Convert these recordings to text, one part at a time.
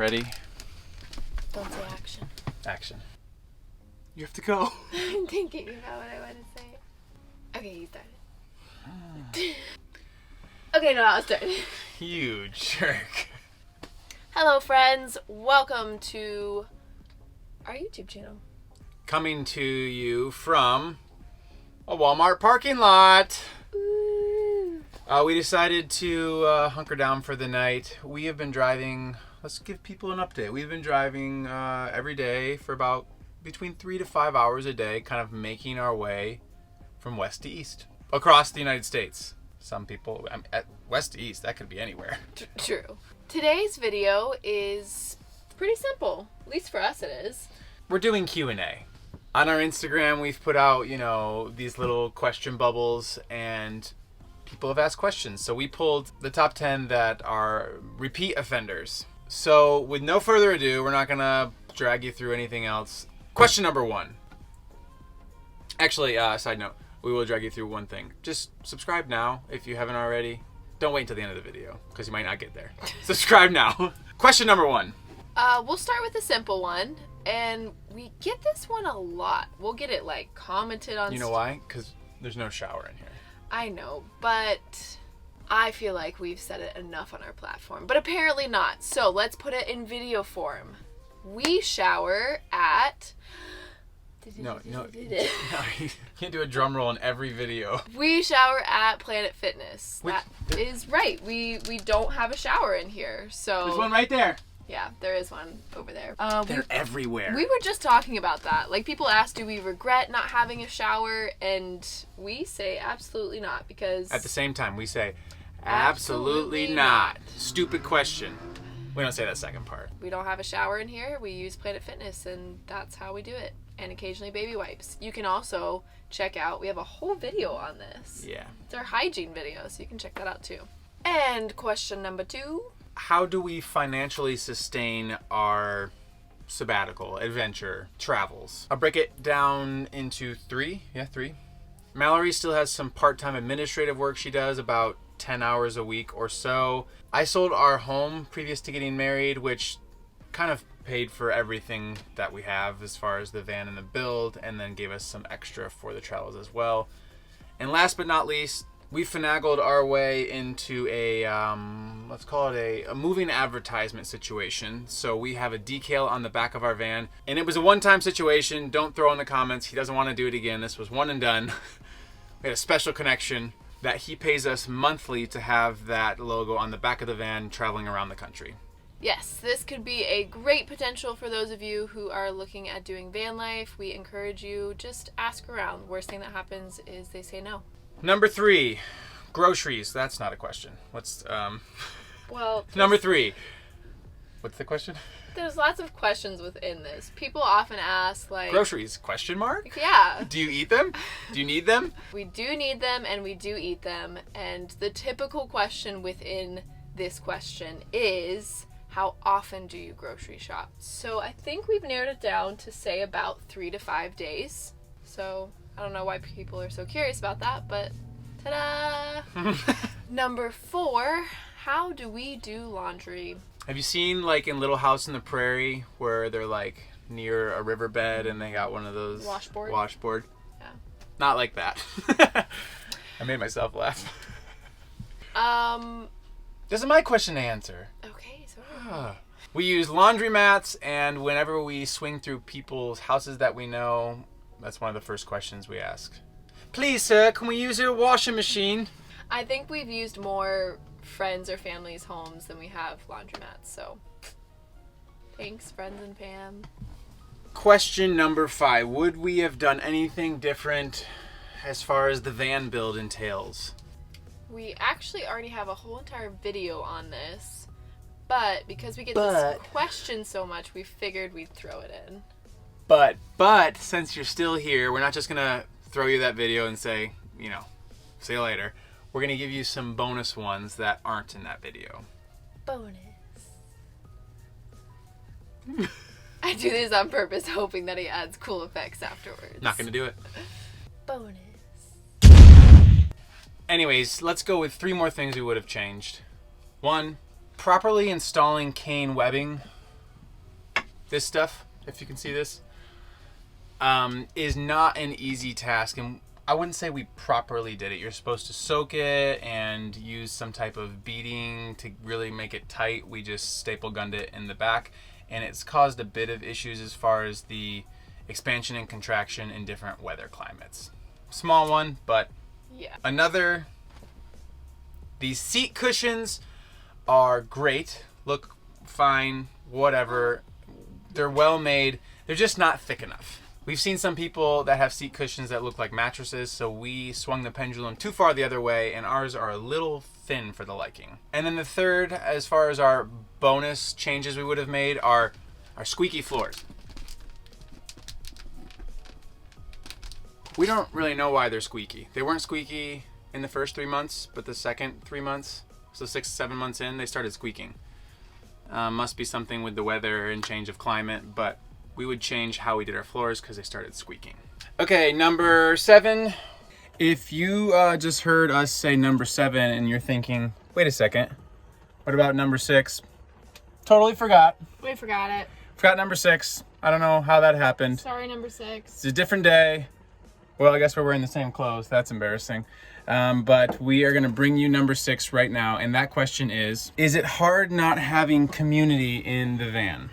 Ready? Don't say action. Action. You have to go. I'm thinking about what I want to say. Okay, you started. Okay, no, I'll start. You jerk. Hello, friends. Welcome to our YouTube channel. Coming to you from a Walmart parking lot. Ooh. We decided to hunker down for the night. We have been driving. Let's give people an update. We've been driving every day for about between 3 to 5 hours a day, kind of making our way from west to east across the United States. Some people, at west to east, that could be anywhere. True. Today's video is pretty simple. At least for us it is. We're doing Q&A. On our Instagram, we've put out, these little question bubbles, and people have asked questions. So we pulled the top 10 that are repeat offenders. So with no further ado, we're not going to drag you through anything else. Question number 1. Actually, side note, we will drag you through one thing. Just subscribe now if you haven't already. Don't wait until the end of the video, because you might not get there. Subscribe now. Question number 1. We'll start with a simple one, and we get this one a lot. We'll get it commented on. You know why? Because there's no shower in here. I know, but I feel like we've said it enough on our platform, but apparently not. So let's put it in video form. We shower at... No, you can't do a drum roll in every video. We shower at Planet Fitness. That is right. We don't have a shower in here, so... There's one right there. Yeah, there is one over there. They're everywhere. We were just talking about that. People ask, do we regret not having a shower? And we say absolutely not, because... At the same time, we say absolutely not. Stupid question. We don't say that second part. We don't have a shower in here. We use Planet Fitness, and that's how we do it. And occasionally baby wipes. You can also check out, we have a whole video on this. Yeah. It's our hygiene video, so you can check that out too. And question number 2. How do we financially sustain our sabbatical, adventure, travels? I'll break it down into 3. Yeah, 3. Mallory still has some part-time administrative work she does, about 10 hours a week or so. I sold our home previous to getting married, which kind of paid for everything that we have as far as the van and the build, and then gave us some extra for the travels as well. And last but not least, we finagled our way into a, let's call it a moving advertisement situation. So we have a decal on the back of our van, and it was a one-time situation. Don't throw in the comments, he doesn't want to do it again. This was one and done. We had a special connection that he pays us monthly to have that logo on the back of the van traveling around the country. Yes, this could be a great potential for those of you who are looking at doing van life. We encourage you, just ask around. Worst thing that happens is they say no. Number 3, groceries. That's not a question. What's Well, number 3? What's the question? There's lots of questions within this. People often ask groceries, question mark? Yeah. Do you eat them? Do you need them? We do need them, and we do eat them. And the typical question within this question is, how often do you grocery shop? So I think we've narrowed it down to say about 3 to 5 days. So I don't know why people are so curious about that, but ta-da! Number 4, how do we do laundry? Have you seen in Little House on the Prairie where they're near a riverbed and they got one of those washboard? Yeah. Not like that. I made myself laugh. This is my question to answer. Okay, sorry. We use laundromats, and whenever we swing through people's houses that we know, that's one of the first questions we ask. Please, sir, can we use your washing machine? I think we've used more friends or family's homes than we have laundromats, so thanks, friends and fam. Question number 5. Would we have done anything different as far as the van build entails? We actually already have a whole entire video on this, but because we get this question so much, we figured we'd throw it in. But since you're still here, we're not just gonna throw you that video and say, see you later. We're gonna give you some bonus ones that aren't in that video. Bonus. I do this on purpose, hoping that he adds cool effects afterwards. Not gonna do it. Bonus. Anyways, let's go with 3 more things we would have changed. 1, properly installing cane webbing this stuff, if you can see this, is not an easy task. And I wouldn't say we properly did it. You're supposed to soak it and use some type of beading to really make it tight. We just staple gunned it in the back, and it's caused a bit of issues as far as the expansion and contraction in different weather climates. Small one, but yeah. These seat cushions are great, look fine, whatever. They're well made. They're just not thick enough. We've seen some people that have seat cushions that look like mattresses, so we swung the pendulum too far the other way, and ours are a little thin for the liking. And then the third, as far as our bonus changes we would have made, are our squeaky floors. We don't really know why they're squeaky. They weren't squeaky in the first 3 months, but the second 3 months, so 6-7 months in, they started squeaking. Must be something with the weather and change of climate, but we would change how we did our floors because they started squeaking. Okay, number 7. If you just heard us say number 7 and you're thinking, wait a second, what about number 6? Totally forgot. We forgot it. Forgot number 6. I don't know how that happened. Sorry, number 6. It's a different day. Well, I guess we're wearing the same clothes. That's embarrassing. But we are going to bring you number 6 right now. And that question is it hard not having community in the van?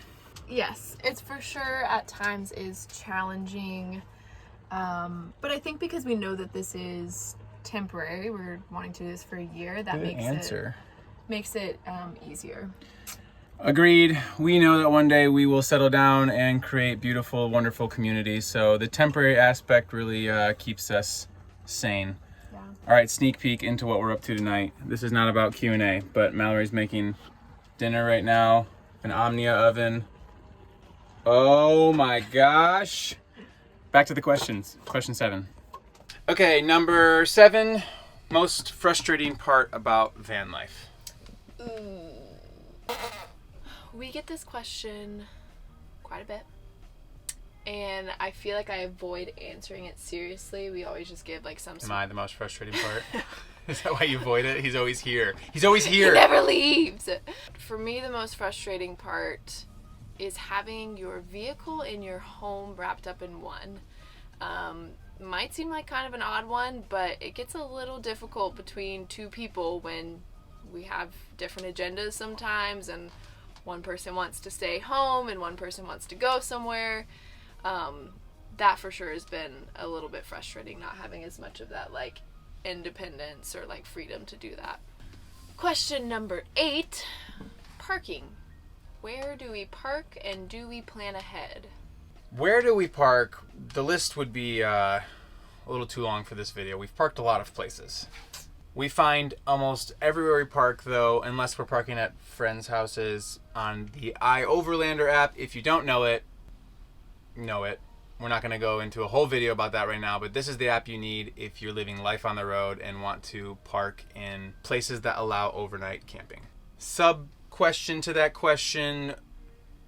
Yes, it's for sure at times is challenging. But I think because we know that this is temporary, we're wanting to do this for a year, that makes it easier. Agreed. We know that one day we will settle down and create beautiful, wonderful communities. So the temporary aspect really keeps us sane. Yeah. All right, sneak peek into what we're up to tonight. This is not about Q&A, but Mallory's making dinner right now. An Omnia oven. Oh my gosh. Back to the questions. Question 7. Okay, number 7. Most frustrating part about van life. We get this question quite a bit, and I feel like I avoid answering it seriously. We always just give like some. Am I the most frustrating part? Is that why you avoid it? He's always here. He's always here. He never leaves. For me, the most frustrating part is having your vehicle and your home wrapped up in one. Might seem like kind of an odd one, but it gets a little difficult between two people when we have different agendas sometimes, and one person wants to stay home and one person wants to go somewhere. That for sure has been a little bit frustrating, not having as much of that like independence or like freedom to do that. Question number 8, parking. Where do we park and do we plan ahead? Where do we park? The list would be a little too long for this video. We've parked a lot of places. We find almost everywhere we park, though, unless we're parking at friends' houses, on the iOverlander app. If you don't know it, know it. We're not going to go into a whole video about that right now, but this is the app you need if you're living life on the road and want to park in places that allow overnight camping. Sub-question to that question,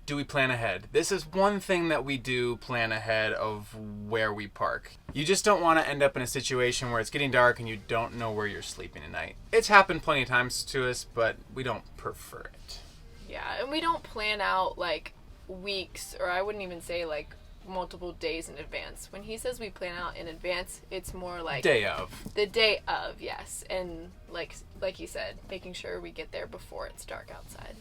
do we plan ahead? This is one thing that we do plan ahead of where we park. You just don't want to end up in a situation where it's getting dark and you don't know where you're sleeping tonight. It's happened plenty of times to us, but we don't prefer it. Yeah, and we don't plan out like weeks, or I wouldn't even say like multiple days in advance. When he says we plan out in advance, it's more like Day of. The day of, yes. And like he said, making sure we get there before it's dark outside.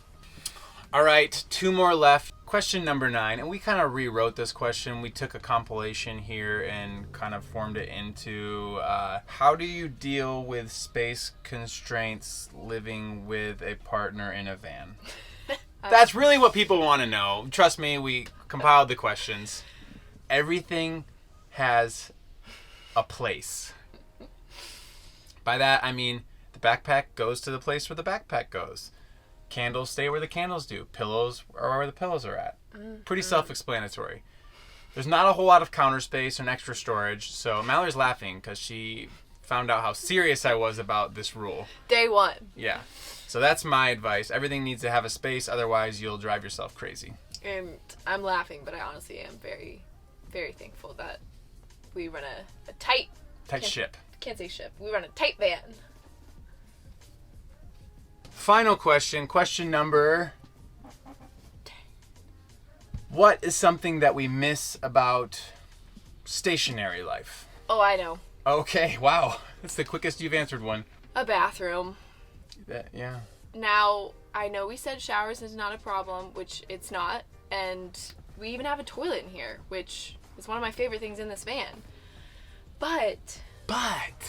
All right, 2 more left. Question number 9, and we kind of rewrote this question. We took a compilation here and kind of formed it into how do you deal with space constraints living with a partner in a van? That's really what people want to know. Trust me, we compiled the questions. Everything has a place. By that, I mean the backpack goes to the place where the backpack goes. Candles stay where the candles do. Pillows are where the pillows are at. Pretty self-explanatory. There's not a whole lot of counter space and extra storage, so Mallory's laughing because she found out how serious I was about this rule. Day 1. Yeah. So that's my advice. Everything needs to have a space, otherwise you'll drive yourself crazy. And I'm laughing, but I honestly am very, very thankful that we run a tight ship. Can't say ship. We run a tight van. Final question, question number What is something that we miss about stationary life? Oh, I know. Okay, wow. That's the quickest you've answered one. A bathroom. Yeah. Now, I know we said showers is not a problem, which it's not. And we even have a toilet in here, which is one of my favorite things in this van. But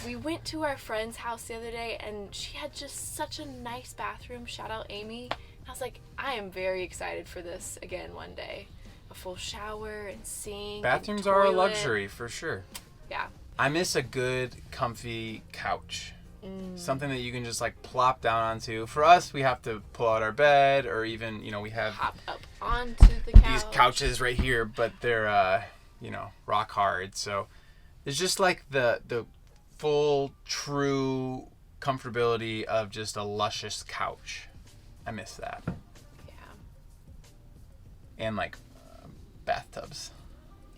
we went to our friend's house the other day, and she had just such a nice bathroom. Shout out Amy. I was like, I am very excited for this again one day. A full shower and sink. Bathrooms and are a toilet. luxury for sure. Yeah. I miss a good, comfy couch. Something that you can just like plop down onto. For us, we have to pull out our bed, or even, we have Hop up onto the couch. these couches right here, but they're, rock hard. So it's just like the full, true comfortability of just a luscious couch. I miss that. Yeah. And like bathtubs.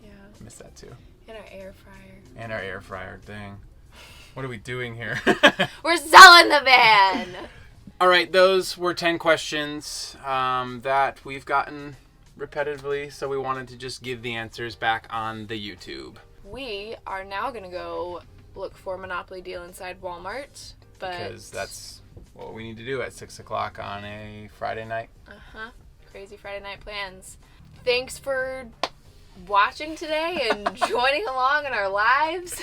Yeah. I miss that too. And our air fryer. And our air fryer thing. What are we doing here? We're selling the van! All right, those were 10 questions that we've gotten repetitively, so we wanted to just give the answers back on the YouTube. We are now going to go look for a Monopoly deal inside Walmart. Because that's what we need to do at 6 o'clock on a Friday night. Uh-huh. Crazy Friday night plans. Thanks for watching today and joining along in our lives.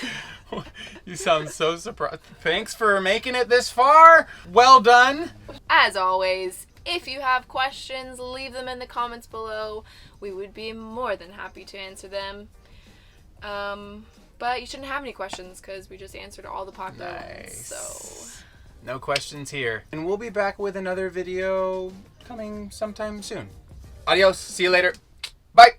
You sound so surprised. Thanks for making it this far. Well done. As always, if you have questions, leave them in the comments below. We would be more than happy to answer them. But you shouldn't have any questions because we just answered all the popular ones. So no questions here. And we'll be back with another video coming sometime soon. Adios. See you later. Bye.